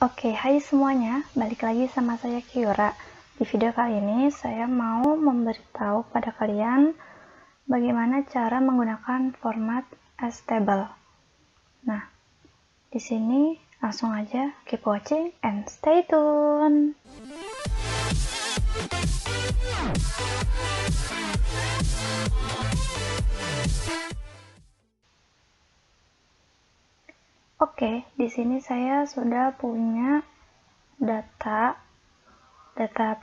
Oke, hai semuanya, balik lagi sama saya Kiura. Di video kali ini saya mau memberitahu pada kalian bagaimana cara menggunakan format as table. Nah, di sini langsung aja keep watching and stay tune. Oke, di sini saya sudah punya data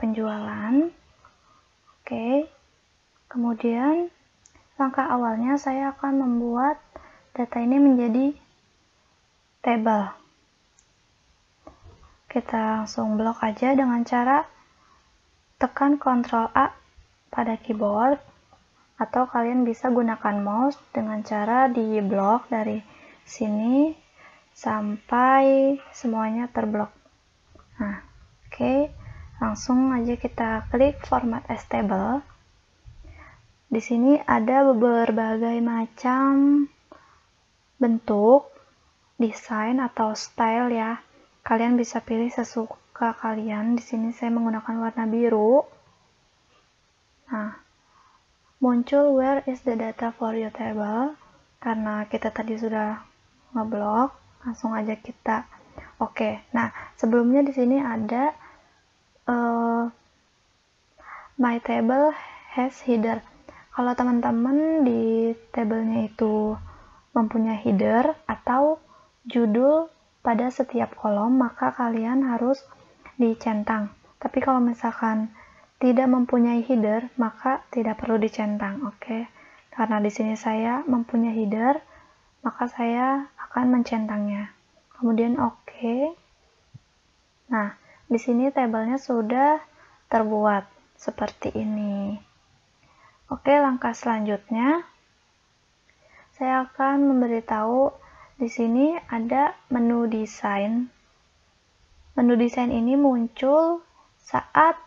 penjualan. Oke, kemudian langkah awalnya saya akan membuat data ini menjadi table. Kita langsung blok aja dengan cara tekan Ctrl A pada keyboard, atau kalian bisa gunakan mouse dengan cara di blok dari sini sampai semuanya terblok. Nah, oke, langsung aja kita klik format as table. Di sini ada berbagai macam bentuk, desain atau style ya. Kalian bisa pilih sesuka kalian. Di sini saya menggunakan warna biru. Nah, muncul where is the data for your table. Karena kita tadi sudah ngeblok, langsung aja kita oke. Nah, sebelumnya di sini ada my table has header. Kalau teman-teman di tabelnya itu mempunyai header atau judul pada setiap kolom, maka kalian harus dicentang. Tapi kalau misalkan tidak mempunyai header, maka tidak perlu dicentang, oke? Karena di sini saya mempunyai header, maka saya akan mencentangnya. Kemudian oke. Nah, di sini tabelnya sudah terbuat seperti ini. Oke, langkah selanjutnya saya akan memberitahu di sini ada menu desain. Menu desain ini muncul saat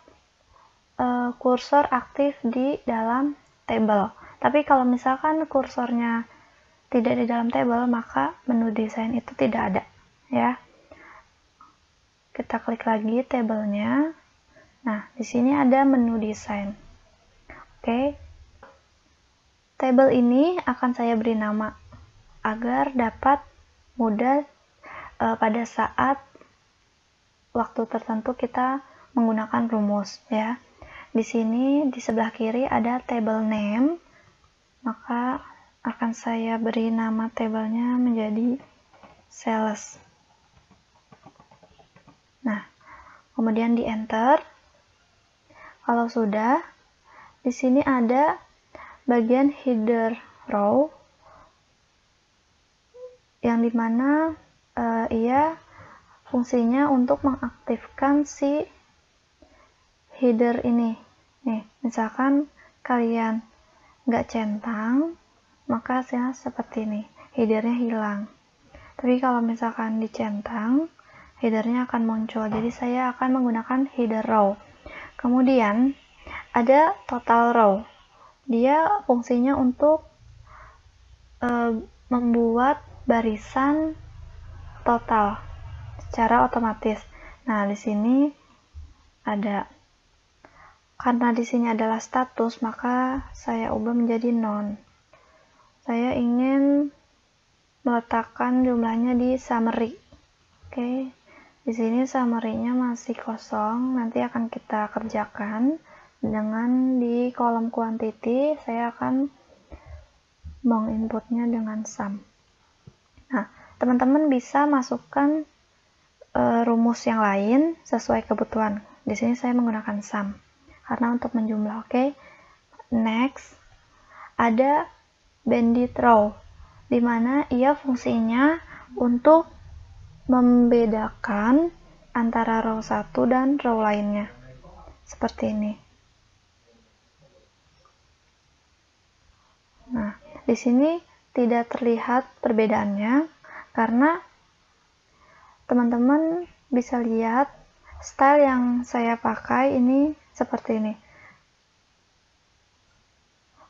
kursor aktif di dalam table. Tapi kalau misalkan kursornya tidak di dalam table, maka menu desain itu tidak ada, ya. Kita klik lagi tabelnya. Nah, di sini ada menu desain. Oke. Table ini akan saya beri nama agar dapat mudah pada saat waktu tertentu kita menggunakan rumus, ya. Di sini di sebelah kiri ada table name, maka akan saya beri nama tabelnya menjadi sales. Nah, kemudian di enter. Kalau sudah, di sini ada bagian header row, yang dimana ia fungsinya untuk mengaktifkan si header ini. Nih, misalkan kalian nggak centang, maka hasilnya seperti ini, headernya hilang. Tapi kalau misalkan dicentang, headernya akan muncul. Jadi saya akan menggunakan header row. Kemudian ada total row. Dia fungsinya untuk membuat barisan total secara otomatis. Nah, di sini ada, karena di sini adalah status, maka saya ubah menjadi none. Saya ingin meletakkan jumlahnya di summary. Oke. Di sini summary-nya masih kosong, nanti akan kita kerjakan dengan di kolom quantity. Saya akan menginputnya dengan sum. Nah, teman-teman bisa masukkan rumus yang lain sesuai kebutuhan. Di sini saya menggunakan sum karena untuk menjumlah. Oke. Next, ada bandit row, di mana ia fungsinya untuk membedakan antara row 1 dan row lainnya. Seperti ini. Nah, di sini tidak terlihat perbedaannya karena teman-teman bisa lihat style yang saya pakai ini seperti ini.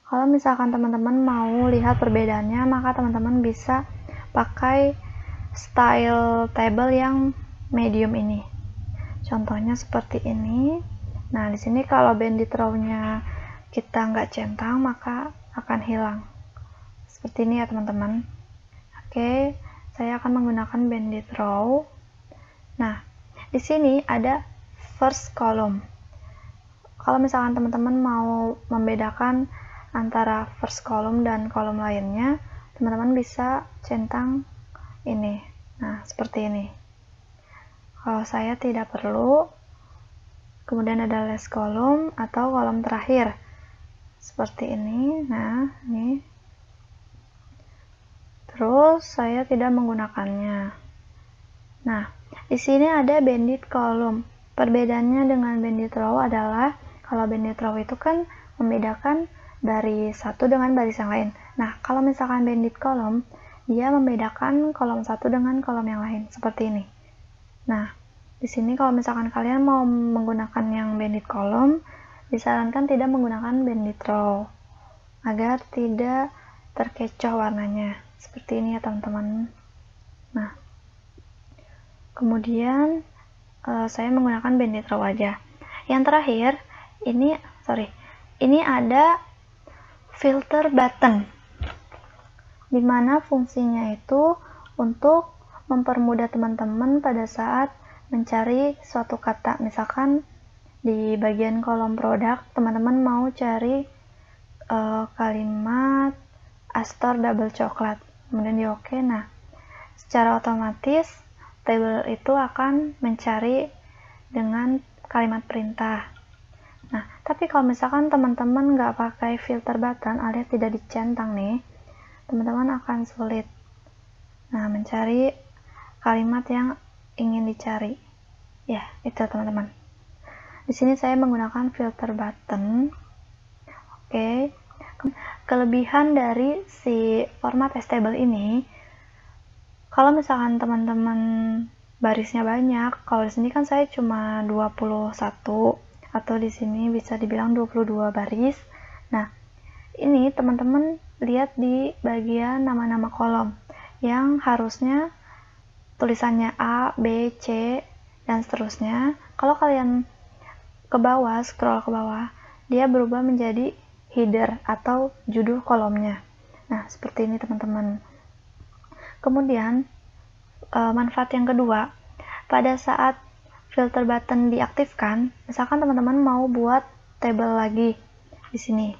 Kalau misalkan teman-teman mau lihat perbedaannya, maka teman-teman bisa pakai style table yang medium ini. Contohnya seperti ini. Nah, di sini kalau bandit row-nya kita nggak centang, maka akan hilang. Seperti ini ya teman-teman. Oke, saya akan menggunakan bandit row. Nah, di sini ada first column. Kalau misalkan teman-teman mau membedakan antara first column dan kolom lainnya, teman-teman bisa centang ini. Nah, seperti ini. Kalau saya tidak perlu, kemudian ada last column atau kolom terakhir. Seperti ini. Nah, ini. Terus saya tidak menggunakannya. Nah, di sini ada bandit column. Perbedaannya dengan bandit row adalah kalau bandit row itu kan membedakan dari satu dengan baris yang lain. Nah, kalau misalkan bandit column, dia membedakan kolom satu dengan kolom yang lain, seperti ini. Nah, di sini kalau misalkan kalian mau menggunakan yang bandit column, disarankan tidak menggunakan bandit row agar tidak terkecoh warnanya. Seperti ini ya teman-teman. Nah, kemudian saya menggunakan bandit row aja. Yang terakhir, ini ada filter button, dimana fungsinya itu untuk mempermudah teman-teman pada saat mencari suatu kata. Misalkan di bagian kolom produk, teman-teman mau cari kalimat Astor double coklat, kemudian di oke. Nah, secara otomatis tabel itu akan mencari dengan kalimat perintah. Nah, tapi kalau misalkan teman-teman nggak pakai filter button alias tidak dicentang nih, teman-teman akan sulit mencari kalimat yang ingin dicari. Ya, itu teman-teman. Di sini saya menggunakan filter button. Oke. Kelebihan dari si format stable ini, kalau misalkan teman-teman barisnya banyak, kalau di sini kan saya cuma 21 atau di sini bisa dibilang 22 baris. Nah, ini teman-teman lihat di bagian nama-nama kolom yang harusnya tulisannya A, B, C, dan seterusnya. Kalau kalian ke bawah, scroll ke bawah, dia berubah menjadi header atau judul kolomnya. Nah, seperti ini teman-teman. Kemudian, manfaat yang kedua, pada saat filter button diaktifkan, misalkan teman-teman mau buat tabel lagi di sini.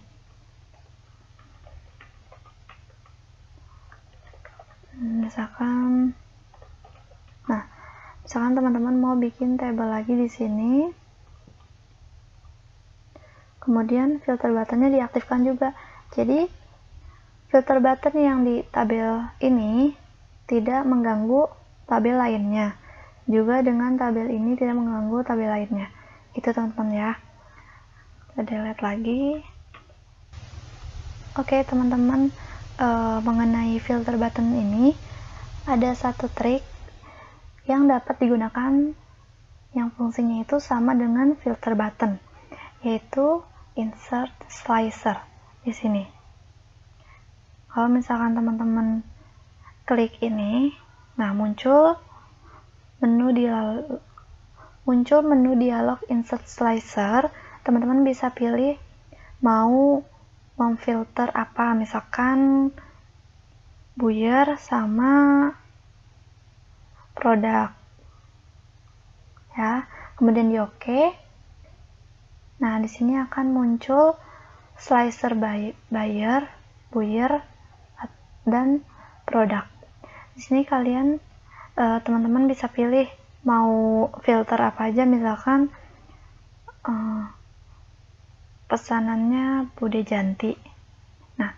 Misalkan teman-teman mau bikin tabel lagi di sini. Kemudian filter buttonnya diaktifkan juga. Jadi filter button yang di tabel ini tidak mengganggu tabel lainnya. Juga dengan tabel ini tidak mengganggu tabel lainnya. Itu teman-teman ya. Kita delete lagi. Oke teman-teman, mengenai filter button ini ada satu trik yang dapat digunakan yang fungsinya itu sama dengan filter button, yaitu insert slicer di sini. Kalau misalkan teman-teman klik ini, nah muncul menu dialog insert slicer. Teman-teman bisa pilih mau memfilter apa, misalkan buyer sama produk ya. Kemudian di oke. Nah, di sini akan muncul slicer buyer, dan produk. Di sini kalian teman-teman bisa pilih mau filter apa aja, misalkan pesanannya Bude Janti. Nah,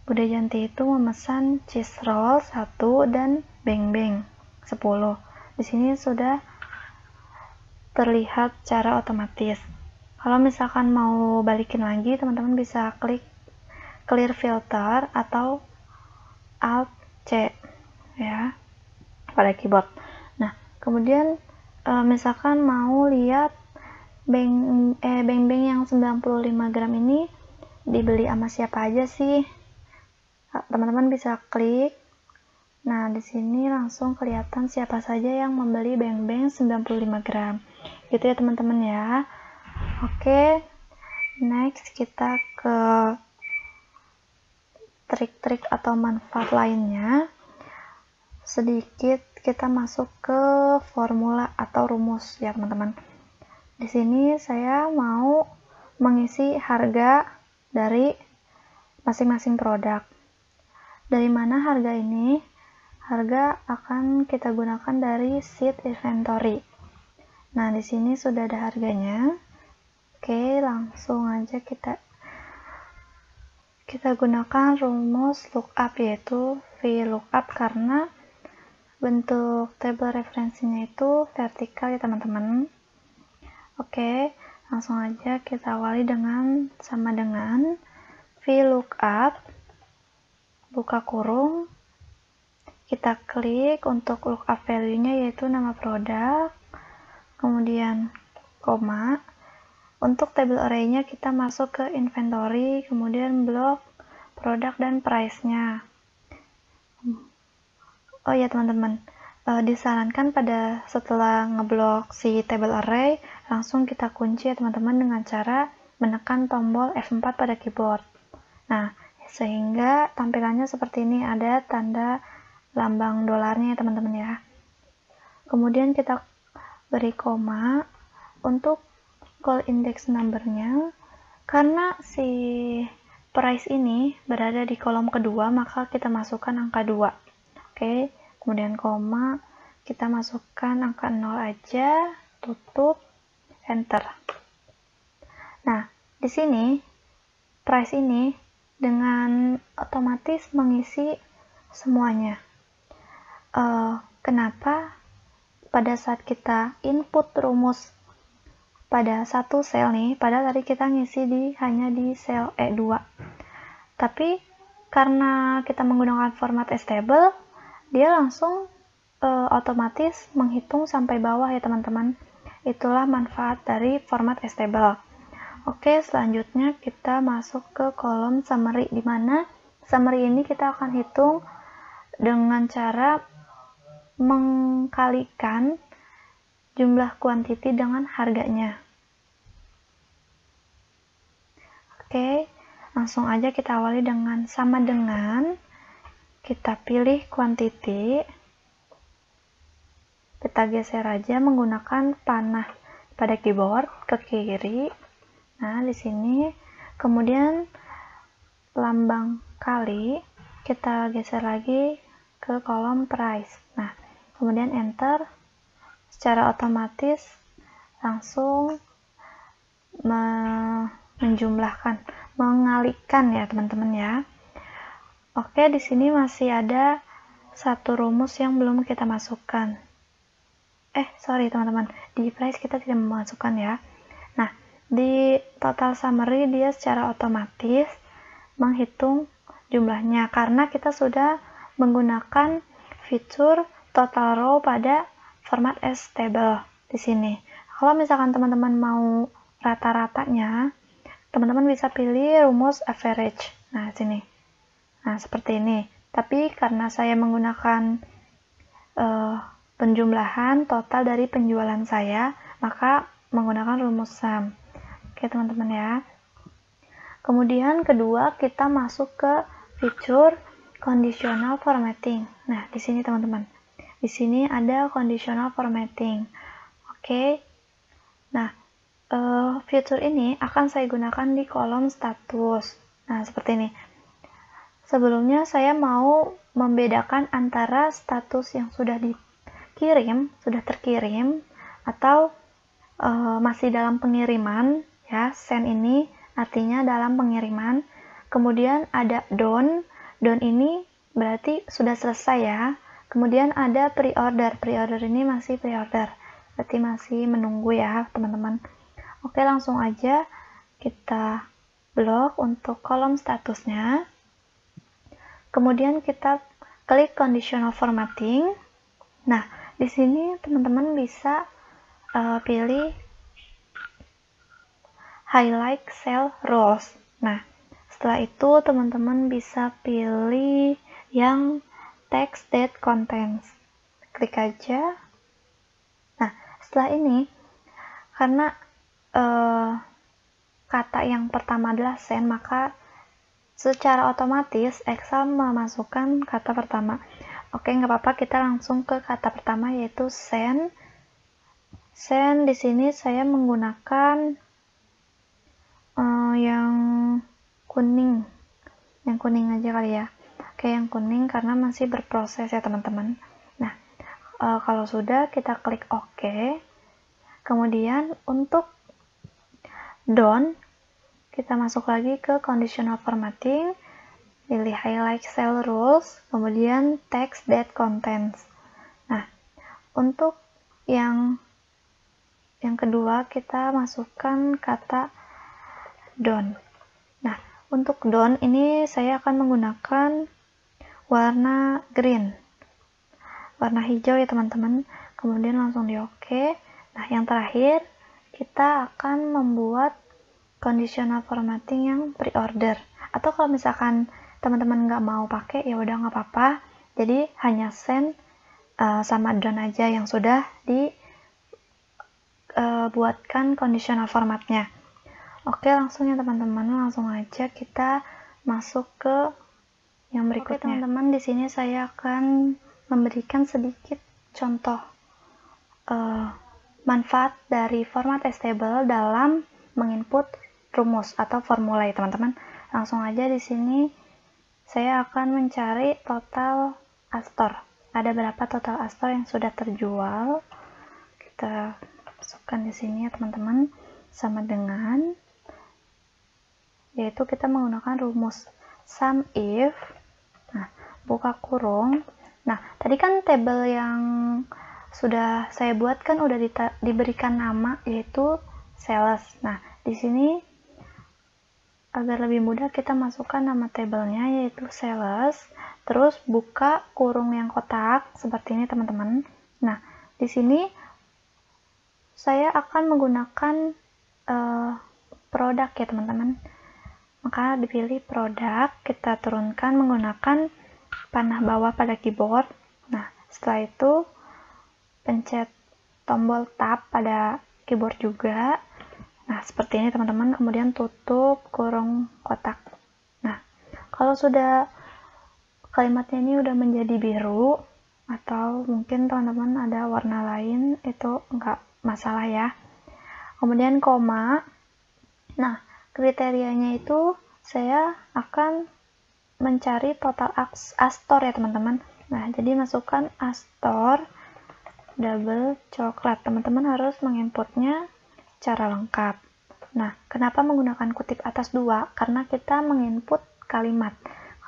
Bude Janti itu memesan cheese roll 1 dan beng-beng 10. Di sini sudah terlihat secara otomatis. Kalau misalkan mau balikin lagi, teman-teman bisa klik clear filter atau Alt C ya pada keyboard. Nah, kemudian misalkan mau lihat beng-beng yang 95 gram ini dibeli sama siapa aja sih, teman-teman bisa klik Nah, di sini langsung kelihatan siapa saja yang membeli beng-beng 95 gram. Gitu ya teman-teman ya. Oke, next kita ke trik-trik atau manfaat lainnya. Sedikit kita masuk ke formula atau rumus ya teman-teman. Di sini saya mau mengisi harga dari masing-masing produk. Dari mana harga ini? Harga akan kita gunakan dari sheet inventory. Nah, di sini sudah ada harganya. Oke, langsung aja kita gunakan rumus lookup, yaitu VLOOKUP, karena bentuk tabel referensinya itu vertikal ya teman-teman. Oke, langsung aja kita awali dengan sama dengan VLOOKUP, buka kurung, kita klik untuk lookup value-nya yaitu nama produk, kemudian koma. Untuk table array-nya kita masuk ke inventory, kemudian blok produk dan price-nya. Oh ya teman-teman, disarankan pada setelah ngeblok si table array, langsung kita kunci ya teman-teman dengan cara menekan tombol F4 pada keyboard. Nah, sehingga tampilannya seperti ini, ada tanda lambang dolarnya ya teman-teman ya. Kemudian kita beri koma untuk call index number-nya. Karena si price ini berada di kolom kedua, maka kita masukkan angka 2. Oke, kemudian koma, kita masukkan angka 0 aja, tutup, enter. Nah, di sini price ini dengan otomatis mengisi semuanya. Kenapa? Pada saat kita input rumus pada satu sel nih, padahal tadi kita ngisi hanya di sel E2. Tapi karena kita menggunakan format stable, dia langsung otomatis menghitung sampai bawah ya teman-teman. Itulah manfaat dari format stable. Oke, selanjutnya kita masuk ke kolom summary, di mana summary ini kita akan hitung dengan cara mengkalikan jumlah kuantiti dengan harganya. Oke, langsung aja kita awali dengan sama dengan, kita pilih kuantiti, kita geser aja menggunakan panah pada keyboard ke kiri. Nah, di sini kemudian lambang kali kita geser lagi ke kolom price. Nah, kemudian enter. Secara otomatis langsung menjumlahkan, mengalihkan ya teman-teman ya. Oke, di sini masih ada satu rumus yang belum kita masukkan. Sorry teman-teman, di price kita tidak memasukkan ya. Nah, di total summary dia secara otomatis menghitung jumlahnya karena kita sudah menggunakan fitur total row pada format as table di sini. Kalau misalkan teman-teman mau rata-ratanya, teman-teman bisa pilih rumus average. Nah, sini. Nah, seperti ini. Tapi karena saya menggunakan penjumlahan total dari penjualan saya, maka menggunakan rumus sum. Oke, teman-teman ya. Kemudian kedua, kita masuk ke fitur conditional formatting. Nah, di sini teman-teman. Di sini ada conditional formatting. Oke. Nah, fitur ini akan saya gunakan di kolom status. Nah, seperti ini. Sebelumnya saya mau membedakan antara status yang sudah terkirim, atau masih dalam pengiriman, ya, send ini artinya dalam pengiriman. Kemudian ada done ini berarti sudah selesai ya. Kemudian ada pre-order ini masih pre-order, berarti masih menunggu ya teman-teman. Oke, langsung aja kita blok untuk kolom statusnya. Kemudian kita klik conditional formatting. Nah, di sini teman-teman bisa pilih highlight cell rows. Nah, setelah itu teman-teman bisa pilih yang text that contains. Klik aja. Nah, setelah ini, karena kata yang pertama adalah send, maka secara otomatis Excel memasukkan kata pertama. Oke, nggak apa-apa, kita langsung ke kata pertama, yaitu send. Send di sini saya menggunakan yang kuning aja kali ya. Oke, yang kuning karena masih berproses ya teman-teman. Nah, kalau sudah, kita klik OK. Kemudian untuk done, kita masuk lagi ke conditional formatting, pilih highlight cell rules, kemudian text that contains. Nah, untuk yang kedua, kita masukkan kata done. Nah, untuk done ini saya akan menggunakan warna green, warna hijau ya teman-teman. Kemudian langsung di OK. Nah, yang terakhir, kita akan membuat conditional formatting yang pre-order. Atau kalau misalkan teman-teman nggak mau pakai, ya udah nggak apa-apa. Jadi hanya send sama done aja yang sudah dibuatkan conditional formatnya. Oke, langsung ya teman-teman, langsung aja kita masuk ke yang berikutnya. Oke teman-teman, di sini saya akan memberikan sedikit contoh manfaat dari format stable dalam menginput rumus atau formula ya teman-teman. Langsung aja di sini saya akan mencari total Astor. Ada berapa total Astor yang sudah terjual? Kita masukkan di sini ya teman-teman, sama dengan, yaitu kita menggunakan rumus sum if. Nah, buka kurung. Nah, tadi kan tabel yang sudah saya buat kan udah diberikan nama, yaitu sales. Nah, di sini agar lebih mudah kita masukkan nama tabelnya, yaitu sales, terus buka kurung yang kotak seperti ini teman-teman. Nah, di sini saya akan menggunakan produk ya teman-teman, maka dipilih produk, kita turunkan menggunakan panah bawah pada keyboard. Nah, setelah itu pencet tombol tab pada keyboard juga. Nah, seperti ini teman-teman, kemudian tutup kurung kotak. Nah, kalau sudah kalimatnya ini udah menjadi biru, atau mungkin teman-teman ada warna lain, itu enggak masalah ya. Kemudian koma. Nah, kriterianya itu saya akan mencari total Astor ya teman-teman. Nah, jadi masukkan Astor double coklat. Teman-teman harus menginputnya secara lengkap. Nah, kenapa menggunakan kutip atas 2? Karena kita menginput kalimat.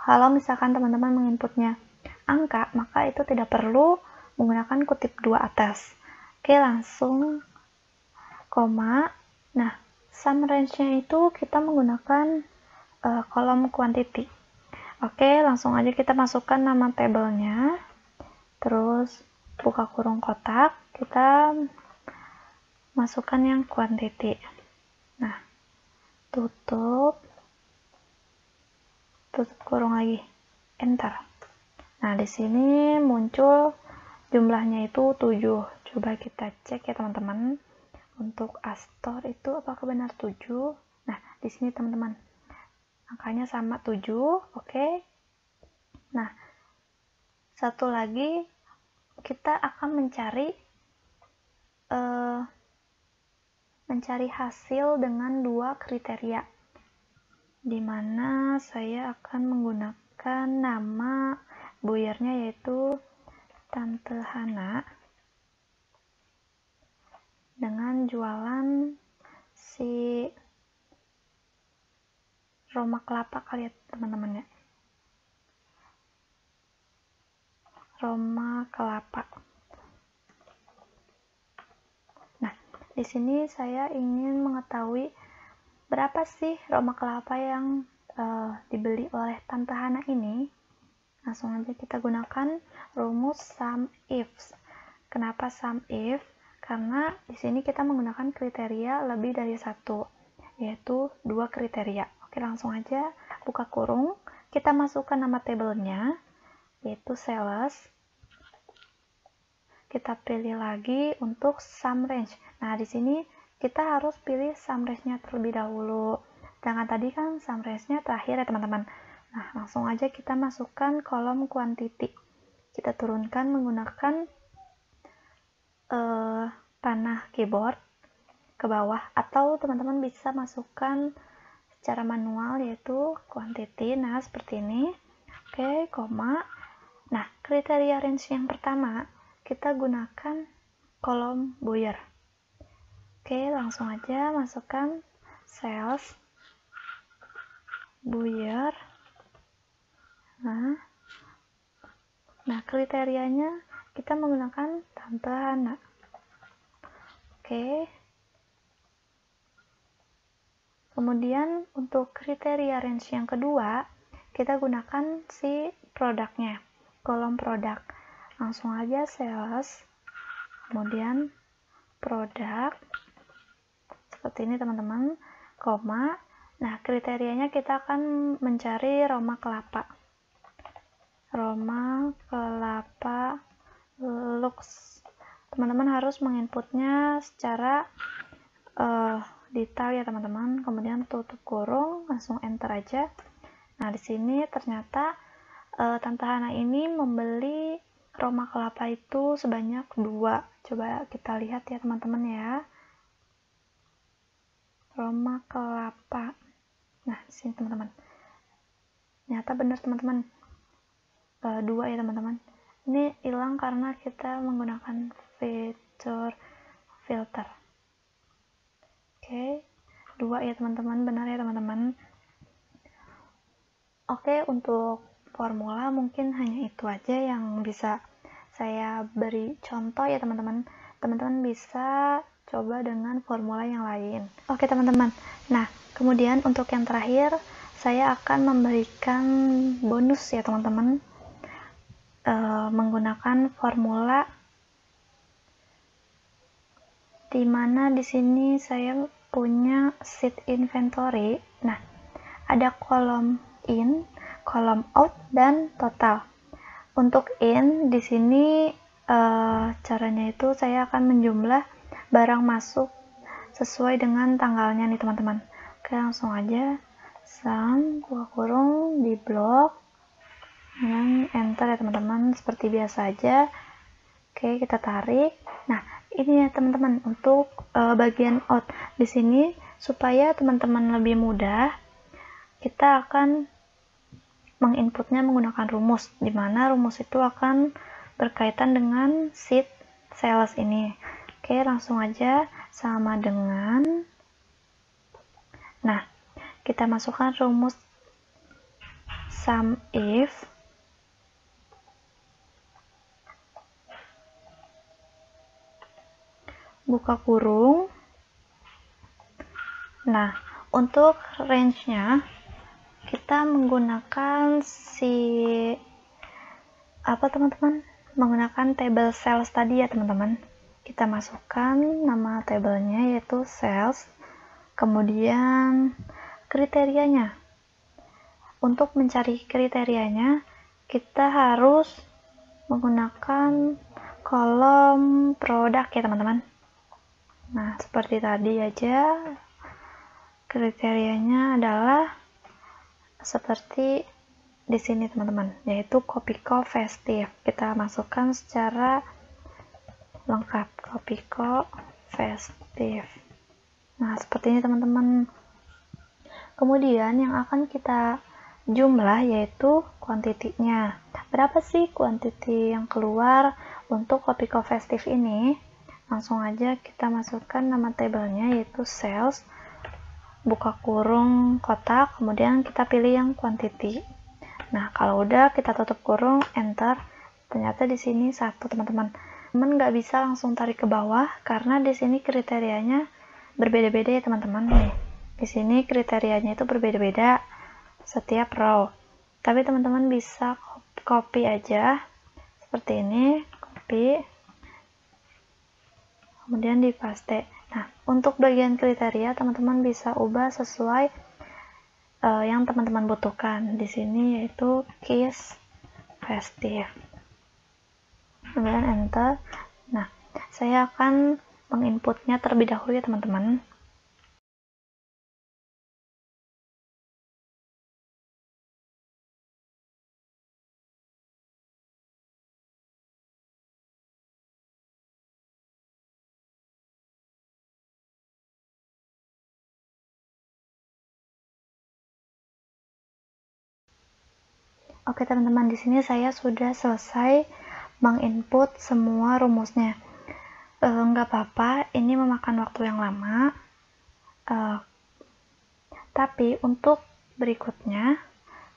Kalau misalkan teman-teman menginputnya angka, maka itu tidak perlu menggunakan kutip 2 atas. Oke, langsung koma. Nah, sum range-nya itu kita menggunakan kolom quantity. Oke, langsung aja kita masukkan nama tabelnya. Terus buka kurung kotak, kita masukkan yang quantity. Nah, tutup kurung lagi, enter. Nah, di sini muncul jumlahnya itu 7. Coba kita cek ya teman-teman. Untuk Astor itu apakah benar 7? Nah, di sini teman-teman, angkanya sama 7. Oke. Nah, satu lagi, kita akan mencari hasil dengan 2 kriteria, di mana saya akan menggunakan nama buyernya yaitu Tante Hana dengan jualan si Roma kelapa kali ya teman-teman ya, Roma kelapa. Nah, di sini saya ingin mengetahui berapa sih Roma kelapa yang dibeli oleh Tante Hana ini. Langsung aja kita gunakan rumus sum if. Kenapa sum if? Karena di sini kita menggunakan kriteria lebih dari 1, yaitu 2 kriteria. Oke, langsung aja buka kurung, kita masukkan nama tabelnya, yaitu sales. Kita pilih lagi untuk sum range. Nah, di sini kita harus pilih sum range-nya terlebih dahulu. Jangan tadi kan sum range-nya terakhir ya teman-teman. Nah, langsung aja kita masukkan kolom quantity. Kita turunkan menggunakan panah keyboard ke bawah, atau teman-teman bisa masukkan secara manual yaitu quantity. Nah, seperti ini. Oke, koma. Nah, kriteria range yang pertama kita gunakan kolom buyer. Oke, langsung aja masukkan sales buyer. Nah, kriterianya kita menggunakan tante Hana. Oke. Kemudian untuk kriteria range yang kedua, kita gunakan si produknya, kolom produk. Langsung aja sales, kemudian produk, seperti ini teman-teman, koma. Nah, kriterianya kita akan mencari Roma kelapa. Roma kelapa lux. Teman-teman harus menginputnya secara detail ya teman-teman. Kemudian tutup kurung, langsung enter aja. Nah, di sini ternyata Tante Hana ini membeli Roma kelapa itu sebanyak 2. Coba kita lihat ya teman-teman ya. Roma kelapa. Nah, di sini teman-teman. Ternyata benar teman-teman. 2 ya teman-teman. Ini hilang karena kita menggunakan fitur filter. Oke, 2 ya teman-teman, benar ya teman-teman. Oke, untuk formula mungkin hanya itu aja yang bisa saya beri contoh ya teman-teman. Teman-teman bisa coba dengan formula yang lain. Oke teman-teman, nah kemudian untuk yang terakhir saya akan memberikan bonus ya teman-teman, menggunakan formula dimana di sini saya punya sheet inventory. Nah, ada kolom in, kolom out, dan total. Untuk in di sini caranya itu saya akan menjumlah barang masuk sesuai dengan tanggalnya nih teman-teman. Oke, langsung aja sum buka kurung di blok dan enter ya teman-teman, seperti biasa aja. Oke, kita tarik. Nah, ini ya teman-teman untuk bagian out. Di sini supaya teman-teman lebih mudah, kita akan menginputnya menggunakan rumus, di mana rumus itu akan berkaitan dengan sheet sales ini. Oke, langsung aja sama dengan, nah kita masukkan rumus sum if buka kurung. Nah, untuk range-nya kita menggunakan teman-teman, menggunakan table sales tadi ya teman-teman. Kita masukkan nama tabelnya yaitu sales, kemudian kriterianya. Untuk mencari kriterianya kita harus menggunakan kolom produk ya teman-teman. Nah, seperti tadi aja, kriterianya adalah seperti di sini teman-teman, yaitu Kopiko Festive. Kita masukkan secara lengkap, Kopiko Festive. Nah, seperti ini teman-teman. Kemudian yang akan kita jumlah yaitu kuantitinya. Berapa sih kuantiti yang keluar untuk Kopiko Festive ini? Langsung aja kita masukkan nama tabelnya yaitu sales, buka kurung kotak, kemudian kita pilih yang quantity. Nah, kalau udah kita tutup kurung, enter. Ternyata di sini 1 teman-teman. Teman nggak bisa langsung tarik ke bawah karena di sini kriterianya berbeda-beda ya teman-teman. Nih, di sini kriterianya itu berbeda-beda setiap row. Tapi teman-teman bisa copy aja seperti ini, copy, kemudian di paste. Nah, untuk bagian kriteria teman-teman bisa ubah sesuai yang teman-teman butuhkan. Di sini yaitu case festive. Kemudian enter. Nah, saya akan menginputnya terlebih dahulu ya teman-teman. Oke teman-teman, di sini saya sudah selesai menginput semua rumusnya. Nggak apa-apa, ini memakan waktu yang lama. Tapi untuk berikutnya,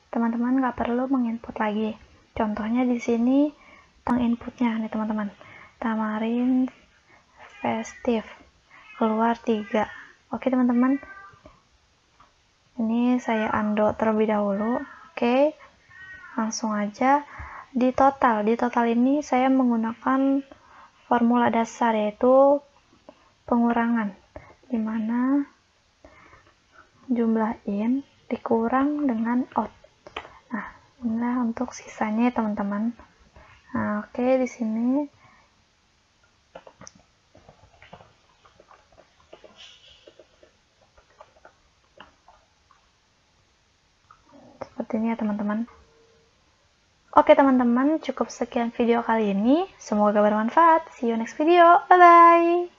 teman-teman nggak perlu menginput lagi. Contohnya di sini inputnya nih teman-teman. Tamarin festive keluar 3. Oke teman-teman, ini saya undo terlebih dahulu. Oke, langsung aja di total ini saya menggunakan formula dasar, yaitu pengurangan, dimana jumlah in dikurang dengan out. Nah, inilah untuk sisanya ya teman-teman. Nah, oke, di sini seperti ini ya teman-teman. Oke teman-teman, cukup sekian video kali ini. Semoga bermanfaat. See you next video. Bye-bye.